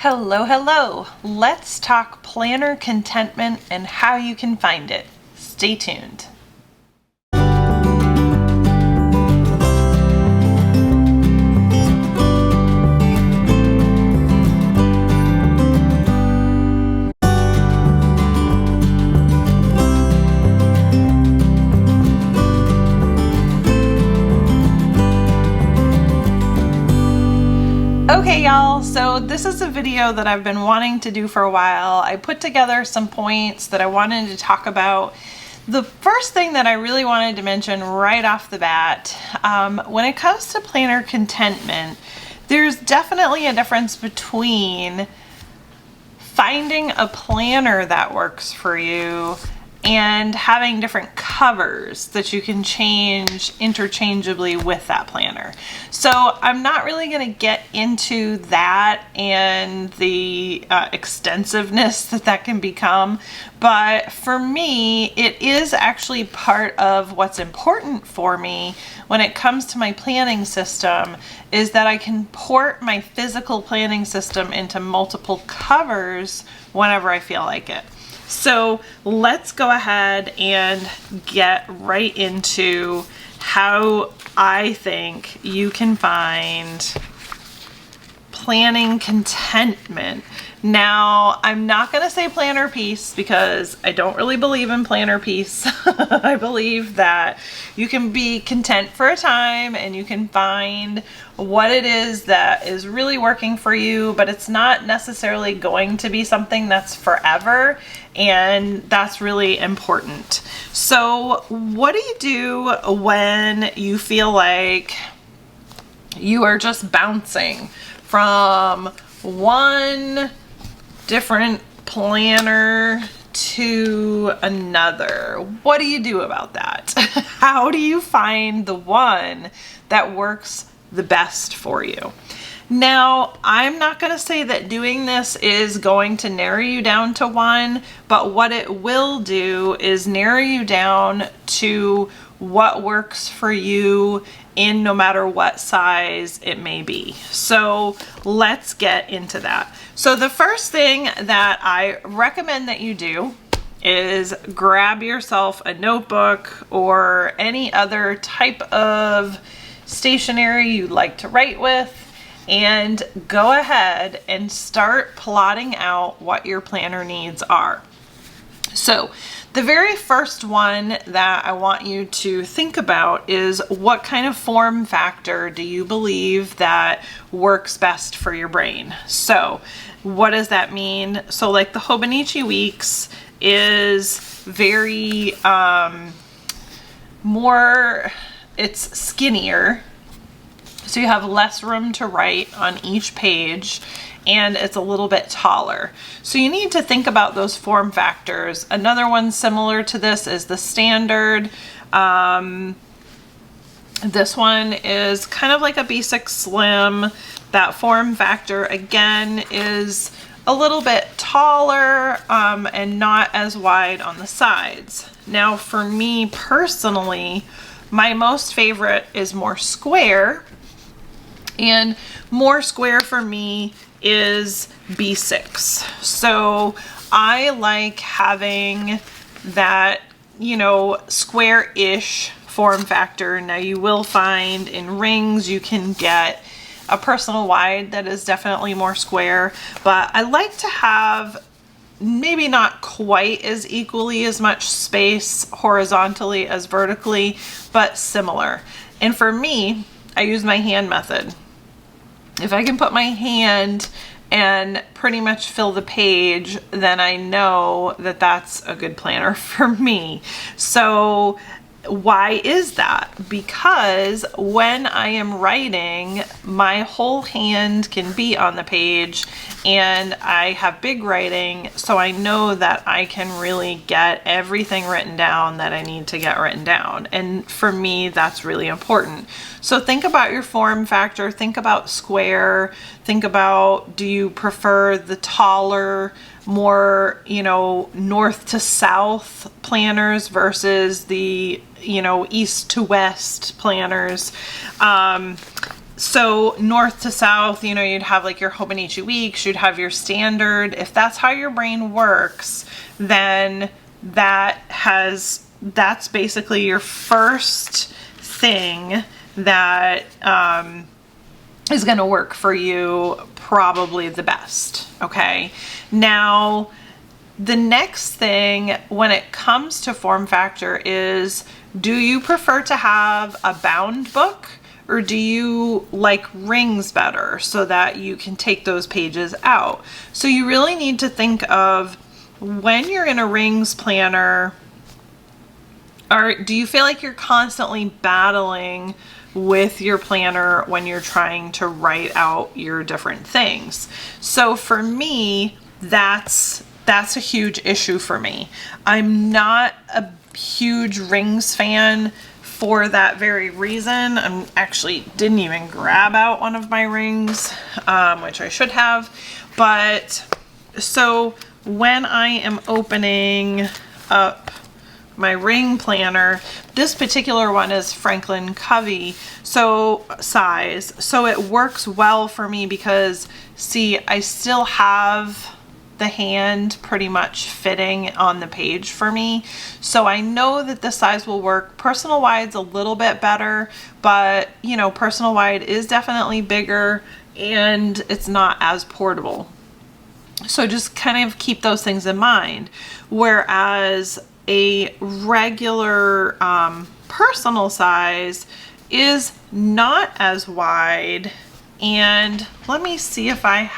Hello, hello. Let's talk planner contentment and how you can find it. Stay tuned. Okay y'all, so this is a video that I've been wanting to do for a while. I put together some points that I wanted to talk about. The first thing that I really wanted to mention right off the bat, when it comes to planner contentment, there's definitely a difference between finding a planner that works for you and having different covers that you can change interchangeably with that planner. So I'm not really going to get into that and the extensiveness that can become, but for me it is actually part of what's important for me when it comes to my planning system, is that I can port my physical planning system into multiple covers whenever I feel like it. So let's go ahead and get right into how I think you can find planning contentment. Now, I'm not going to say planner peace because I don't really believe in planner peace. I believe that you can be content for a time and you can find what it is that is really working for you, but it's not necessarily going to be something that's forever, and that's really important. So what do you do when you feel like you are just bouncing from one different planner to another? What do you do about that? How do you find the one that works the best for you? Now, I'm not going to say that doing this is going to narrow you down to one, but what it will do is narrow you down to what works for you in no matter what size it may be. So let's get into that. So the first thing that I recommend that you do is grab yourself a notebook or any other type of stationery you like to write with, and go ahead and start plotting out what your planner needs are. So the very first one that I want you to think about is, what kind of form factor do you believe that works best for your brain? So what does that mean? So like the Hobonichi Weeks is very it's skinnier. So you have less room to write on each page, and it's a little bit taller. So you need to think about those form factors. Another one similar to this is the standard. This one is kind of like a basic slim. That form factor again is a little bit taller and not as wide on the sides. Now for me personally, my most favorite is more square. And more square for me is B6. So I like having that, square-ish form factor. Now you will find in rings you can get a personal wide that is definitely more square, but I like to have maybe not quite as equally as much space horizontally as vertically, but similar. And for me, I use my hand method. If I can put my hand and pretty much fill the page, then I know that that's a good planner for me. So why is that? Because when I am writing, my whole hand can be on the page, and I have big writing, so I know that I can really get everything written down that I need to get written down. And for me, that's really important. So think about your form factor, think about square, think about, do you prefer the taller, more, north to south planners versus the, east to west planners. So north to south, you know, you'd have like your Hobonichi weeks, you'd have your standard. If that's how your brain works, then that's basically your first thing that is going to work for you probably the best. Okay. Now, the next thing when it comes to form factor is, do you prefer to have a bound book, or do you like rings better so that you can take those pages out? So you really need to think of, when you're in a rings planner, do you feel like you're constantly battling with your planner when you're trying to write out your different things? So for me, that's a huge issue for me. I'm not a huge rings fan for that very reason. I actually didn't even grab out one of my rings, which I should have. But so when I am opening up my ring planner, this particular one is Franklin Covey size, so it works well for me because, see, I still have the hand pretty much fitting on the page for me. So I know that the size will work. Personal wide's a little bit better, but you know, personal wide is definitely bigger and it's not as portable. So just kind of keep those things in mind. Whereas a regular personal size is not as wide. And let me see if I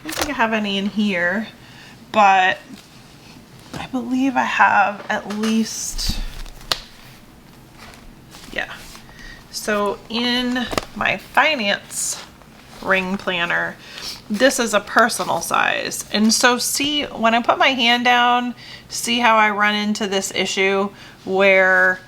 don't think I have any in here, but I believe I have at least, yeah. So in my finance ring planner, this is a personal size. And so see, when I put my hand down, see how I run into this issue where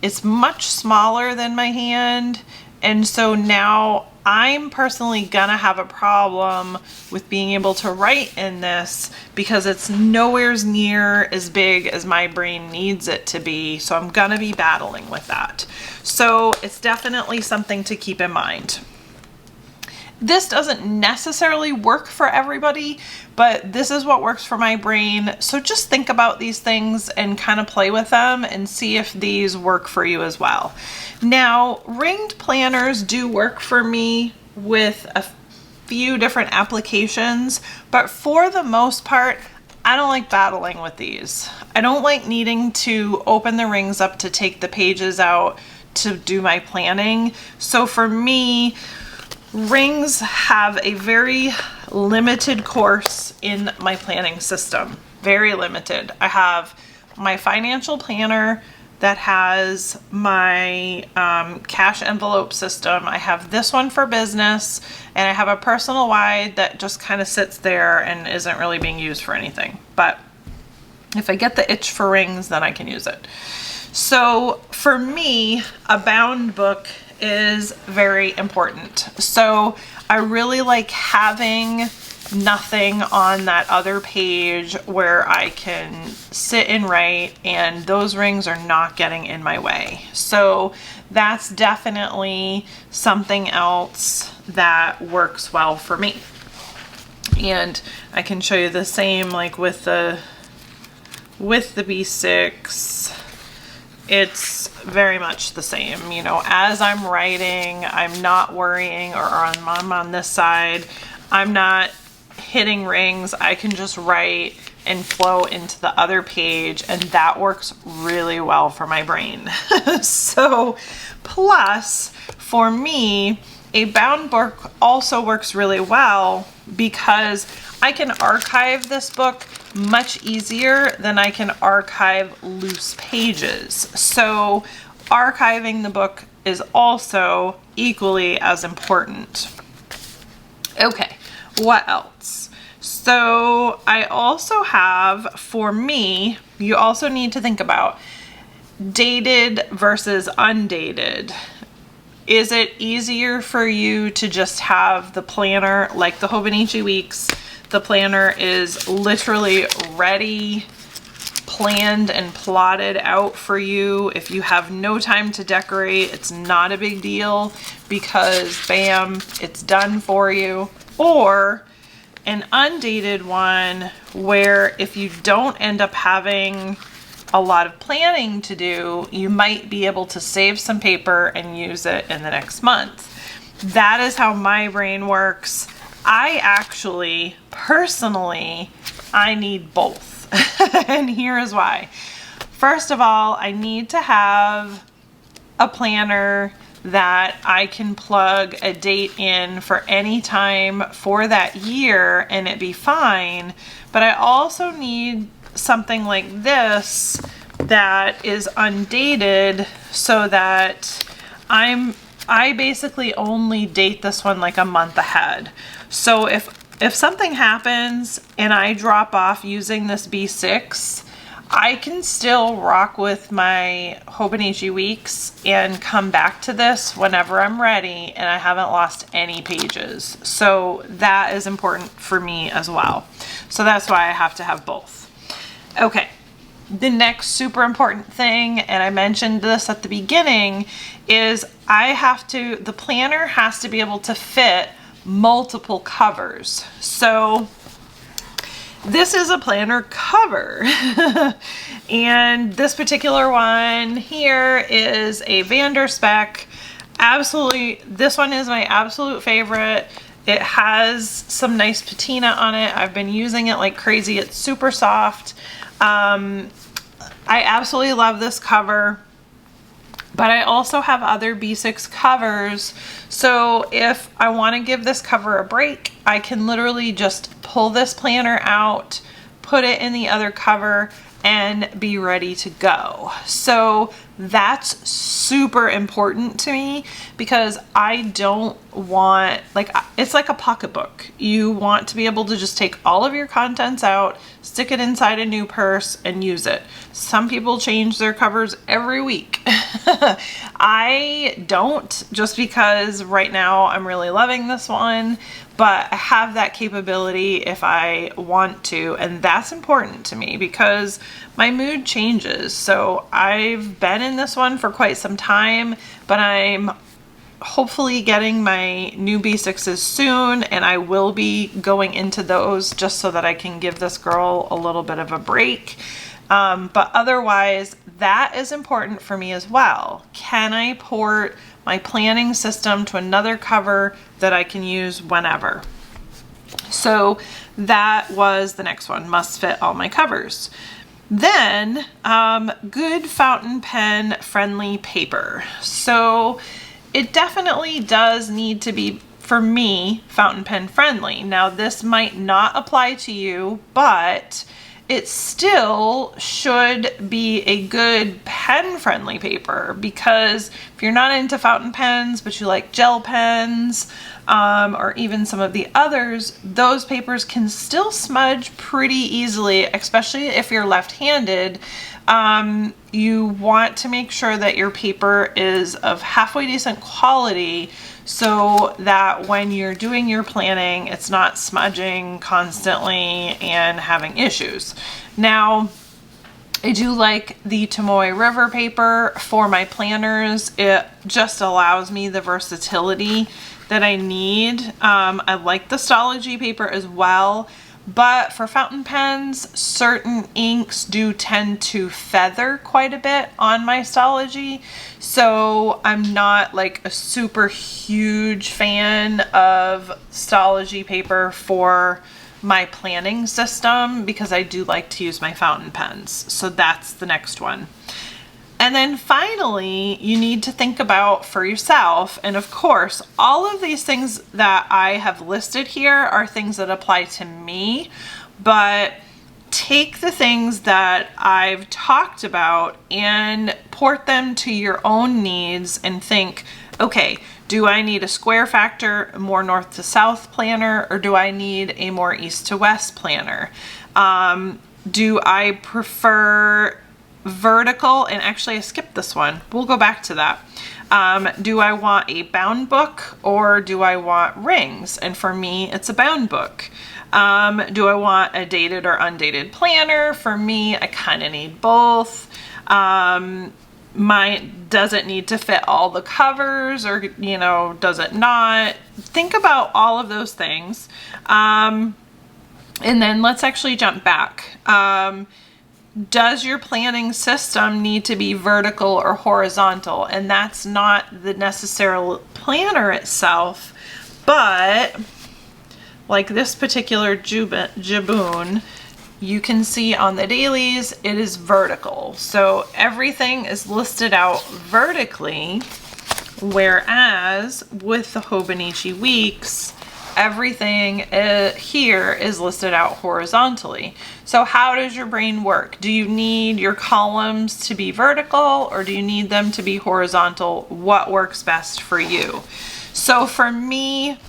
it's much smaller than my hand. And so now I'm personally gonna have a problem with being able to write in this because it's nowhere near as big as my brain needs it to be. So I'm gonna be battling with that. So it's definitely something to keep in mind. This doesn't necessarily work for everybody, but this is what works for my brain. So just think about these things and kind of play with them and see if these work for you as well. Now, ringed planners do work for me with a few different applications, but for the most part, I don't like battling with these. I don't like needing to open the rings up to take the pages out to do my planning. So for me, rings have a very limited course in my planning system. Very limited. I have my financial planner that has my cash envelope system. I have this one for business, and I have a personal wide that just kind of sits there and isn't really being used for anything. But if I get the itch for rings, then I can use it. So for me, a bound book is very important. So I really like having nothing on that other page where I can sit and write, and those rings are not getting in my way. So that's definitely something else that works well for me. And I can show you the same, like with the B6. It's very much the same, you know, as I'm writing, I'm not worrying, or I'm on this side, I'm not hitting rings. I can just write and flow into the other page, and that works really well for my brain. So plus for me, a bound book also works really well because I can archive this book much easier than I can archive loose pages. So archiving the book is also equally as important. Okay, what else? So I also have, for me, you also need to think about dated versus undated. Is it easier for you to just have the planner, like the Hobonichi weeks? The planner is literally ready, planned and plotted out for you. If you have no time to decorate, it's not a big deal because bam, it's done for you. Or an undated one where if you don't end up having a lot of planning to do, you might be able to save some paper and use it in the next month. That is how my brain works. I actually, personally, I need both. And here's why. First of all, I need to have a planner that I can plug a date in for any time for that year and it be fine. But I also need something like this that is undated so that I basically only date this one like a month ahead. So if something happens and I drop off using this B6, I can still rock with my Hobonichi weeks and come back to this whenever I'm ready and I haven't lost any pages. So that is important for me as well. So that's why I have to have both. Okay. The next super important thing, and I mentioned this at the beginning, is the planner has to be able to fit multiple covers. So this is a planner cover. And this particular one here is a Vanderspec. Absolutely, this one is my absolute favorite. It has some nice patina on it. I've been using it like crazy. It's super soft. I absolutely love this cover, but I also have other B6 covers. So if I want to give this cover a break, I can literally just pull this planner out, put it in the other cover, and be ready to go. So that's super important to me because I don't want, it's like a pocketbook. You want to be able to just take all of your contents out, stick it inside a new purse, and use it. Some people change their covers every week. I don't, just because right now I'm really loving this one, but I have that capability if I want to, and that's important to me because my mood changes. So I've been in this one for quite some time, but I'm hopefully getting my new B6s soon, and I will be going into those just so that I can give this girl a little bit of a break. But otherwise, that is important for me as well. Can I port my planning system to another cover that I can use whenever? So that was the next one, must fit all my covers. Then, good fountain pen friendly paper. So it definitely does need to be, for me, fountain pen friendly. Now this might not apply to you, but it still should be a good pen friendly paper, because if you're not into fountain pens but you like gel pens or even some of the others, those papers can still smudge pretty easily, especially if you're left-handed. You want to make sure that your paper is of halfway decent quality so that when you're doing your planning, it's not smudging constantly and having issues. Now, I do like the Tomoe River paper for my planners. It just allows me the versatility that I need. I like the Stalogy paper as well, but for fountain pens, certain inks do tend to feather quite a bit on my Stalogy. So I'm not like a super huge fan of Stalogy paper for my planning system because I do like to use my fountain pens. So that's the next one. And then finally, you need to think about for yourself, and of course, all of these things that I have listed here are things that apply to me, but take the things that I've talked about and port them to your own needs and think, okay, do I need a square factor, a more north to south planner, or do I need a more east to west planner? Do I prefer vertical, and actually I skipped this one. We'll go back to that. Do I want a bound book or do I want rings? And for me, it's a bound book. Do I want a dated or undated planner? For me, I kind of need both. Mine doesn't need to fit all the covers, or, you know, does it not? Think about all of those things. And then let's actually jump back. Does your planning system need to be vertical or horizontal? And that's not the necessary planner itself, but like this particular Jabun, you can see on the dailies, it is vertical. So everything is listed out vertically, whereas with the Hobonichi weeks, everything here is listed out horizontally. So how does your brain work? Do you need your columns to be vertical or do you need them to be horizontal? What works best for you? So for me,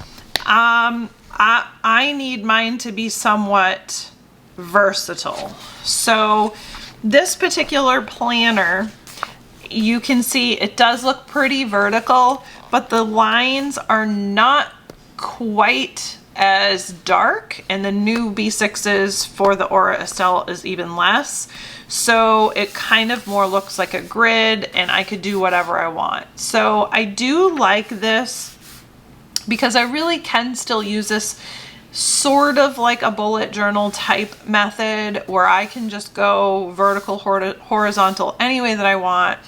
I need mine to be somewhat versatile. So this particular planner, you can see it does look pretty vertical, but the lines are not quite as dark, and the new B6s for the Aura Estelle is even less. So it kind of more looks like a grid, and I could do whatever I want. So I do like this because I really can still use this sort of like a bullet journal type method where I can just go vertical, horizontal any way that I want,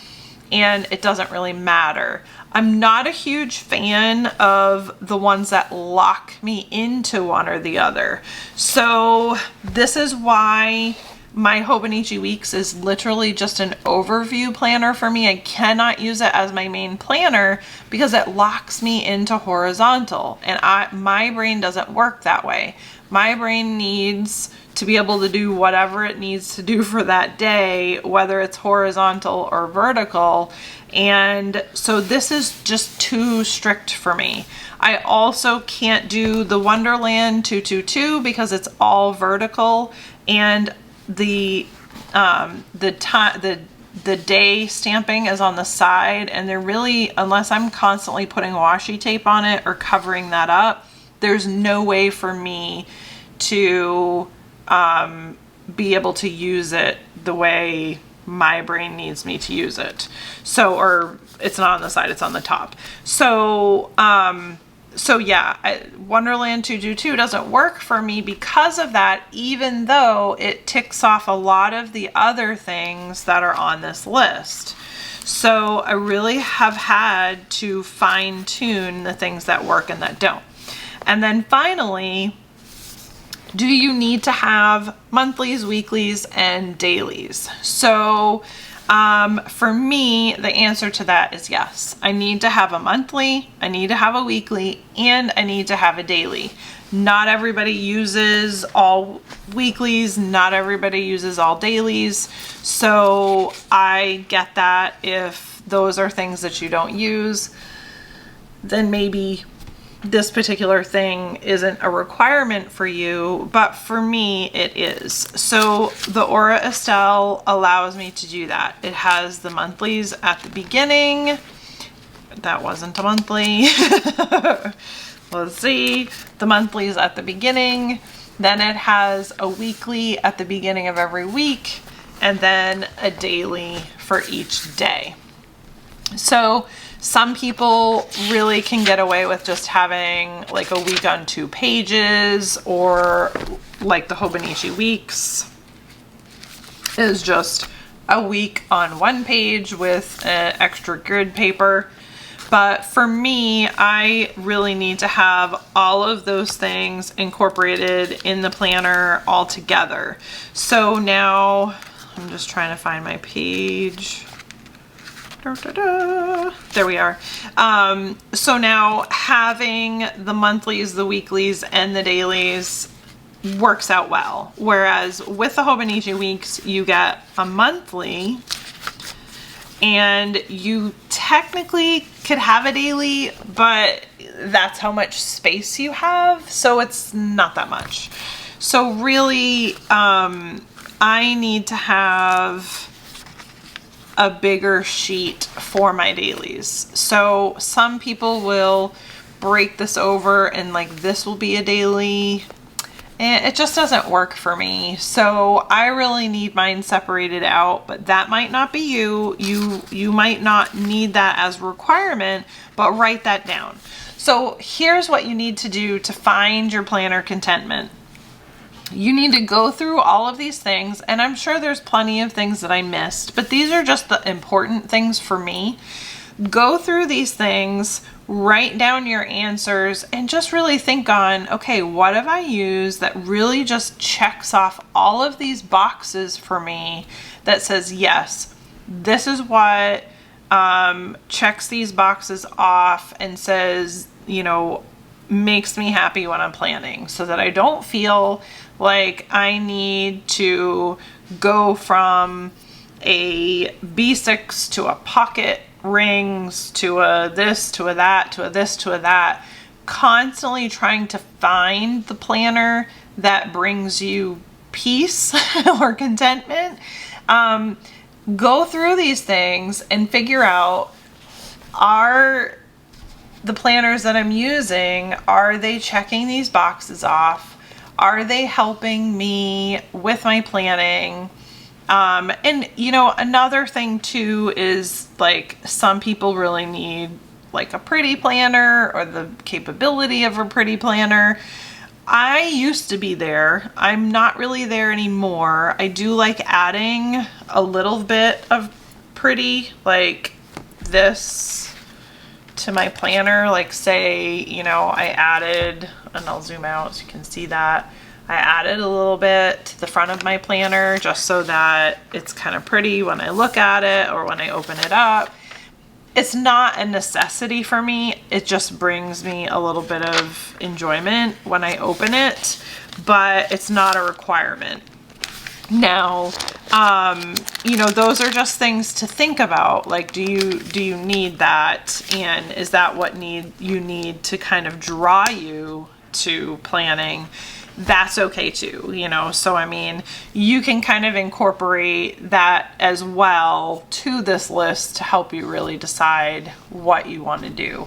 and it doesn't really matter. I'm not a huge fan of the ones that lock me into one or the other. So this is why my Hobonichi Weeks is literally just an overview planner for me. I cannot use it as my main planner because it locks me into horizontal, and my brain doesn't work that way. My brain needs to be able to do whatever it needs to do for that day, whether it's horizontal or vertical. And so this is just too strict for me. I also can't do the Wonderland 222 because it's all vertical, and the day stamping is on the side, and they're really, unless I'm constantly putting washi tape on it or covering that up, there's no way for me to be able to use it the way my brain needs me to use it. So, or it's not on the side, it's on the top. So, so yeah, Wonderland 222 doesn't work for me because of that, even though it ticks off a lot of the other things that are on this list. So I really have had to fine tune the things that work and that don't. And then finally, do you need to have monthlies, weeklies, and dailies? So for me, the answer to that is yes. I need to have a monthly, I need to have a weekly, and I need to have a daily. Not everybody uses all weeklies, not everybody uses all dailies. So I get that. If those are things that you don't use, then maybe this particular thing isn't a requirement for you, but for me it is. So the Aura Estelle allows me to do that. It has the monthlies at the beginning. That wasn't a monthly. Let's see, the monthlies at the beginning, then it has a weekly at the beginning of every week, and then a daily for each day. So some people really can get away with just having like a week on 2 pages, or like the Hobonichi Weeks is just a week on 1 page with extra grid paper. But for me, I really need to have all of those things incorporated in the planner all together. So now I'm just trying to find my page. There we are. So now having the monthlies, the weeklies, and the dailies works out well. Whereas with the Hobonichi Weeks, you get a monthly, and you technically could have a daily, but that's how much space you have, so it's not that much. So really, I need to have a bigger sheet for my dailies. So some people will break this over and like this will be a daily, and it just doesn't work for me. So I really need mine separated out, but that might not be you. You might not need that as a requirement, but write that down. So here's what you need to do to find your planner contentment. You need to go through all of these things, and I'm sure there's plenty of things that I missed, but these are just the important things for me. Go through these things, write down your answers, and just really think on, okay, what have I used that really just checks off all of these boxes for me that says, yes, this is what checks these boxes off and says, you know, makes me happy when I'm planning, so that I don't feel like I need to go from a B6 to a pocket rings to a this to a that to a this to a that, constantly trying to find the planner that brings you peace or contentment. Go through these things and figure out, are the planners that I'm using, are they checking these boxes off? Are they helping me with my planning? And you know, another thing too is like some people really need like a pretty planner or the capability of a pretty planner. I used to be there. I'm not really there anymore. I do like adding a little bit of pretty, like this, to my planner. Like say, you know, I added, and I'll zoom out so you can see that, I added a little bit to the front of my planner just so that it's kind of pretty when I look at it or when I open it up. It's not a necessity for me. It just brings me a little bit of enjoyment when I open it, but it's not a requirement. Now, you know, those are just things to think about. Like, do you need that? And is that what you need to kind of draw you to planning? That's okay too, you know. So I mean, you can kind of incorporate that as well to this list to help you really decide what you want to do.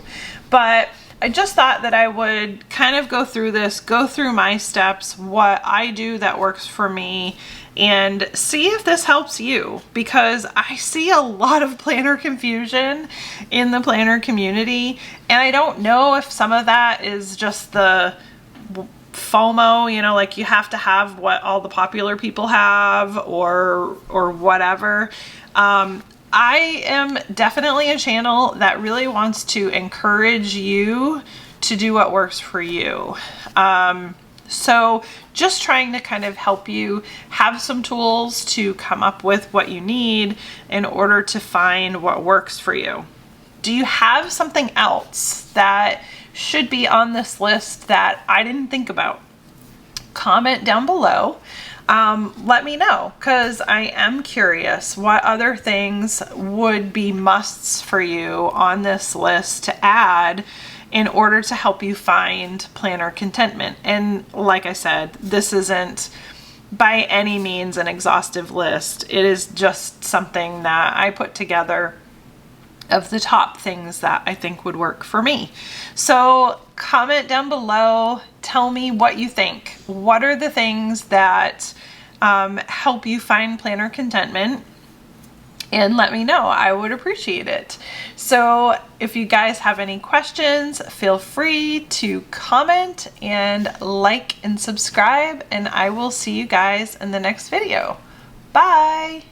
But I just thought that I would kind of go through this, go through my steps, what I do that works for me, and see if this helps you, because I see a lot of planner confusion in the planner community, and I don't know if some of that is just the FOMO, you know, like you have to have what all the popular people have or whatever. I am definitely a channel that really wants to encourage you to do what works for you. So just trying to kind of help you have some tools to come up with what you need in order to find what works for you. Do you have something else that should be on this list that I didn't think about? Comment down below. Let me know, because I am curious what other things would be musts for you on this list to add in order to help you find planner contentment. And like I said, this isn't by any means an exhaustive list. It is just something that I put together of the top things that I think would work for me. So comment down below, tell me what you think. What are the things that help you find planner contentment? And let me know. I would appreciate it. So if you guys have any questions, feel free to comment and like and subscribe, and I will see you guys in the next video. Bye.